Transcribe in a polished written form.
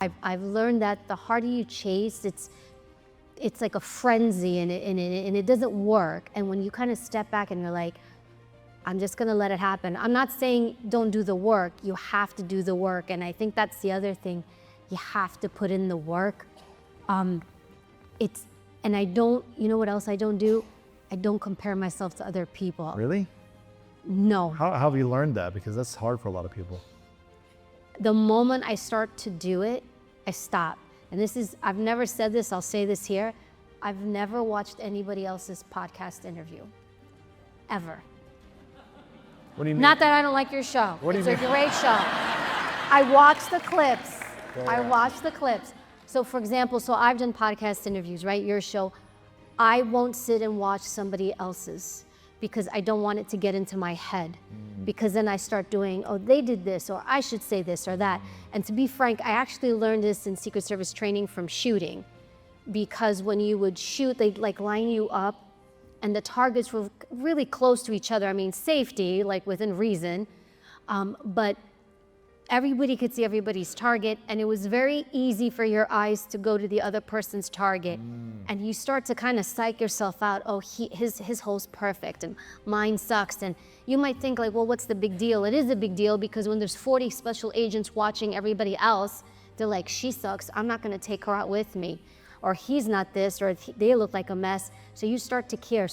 I've learned that the harder you chase, it's like a frenzy and it doesn't work. And when you kind of step back and you're like, I'm just gonna let it happen. I'm not saying don't do the work, you have to do the work. And I think that's the other thing, you have to put in the work. And I don't, you know what else I don't do? I don't compare myself to other people. Really? No. How have you learned that? Because that's hard for a lot of people. The moment I start to do it, I stop. And this is, I've never said this, I'll say this here. I've never watched anybody else's podcast interview, ever. What do you mean? Not that I don't like your show. What do you It's mean? a great show. I watch the clips. I watch the clips. So for example, so I've done podcast interviews, right? Your show. I won't sit and watch somebody else's because I don't want it to get into my head. Because then I start doing, oh, they did this, or I should say this or that. And to be frank, I actually learned this in Secret Service training from shooting. Because when you would shoot, they'd like line you up and the targets were really close to each other. I mean, safety, like within reason, but everybody could see everybody's target, and it was very easy for your eyes to go to the other person's target. And you start to kind of psych yourself out, oh, his hole's perfect and mine sucks. And you might think like, well, what's the big deal? It is a big deal because when there's 40 special agents watching everybody else, they're like, she sucks, I'm not gonna take her out with me. Or he's not this, or they look like a mess. So you start to care.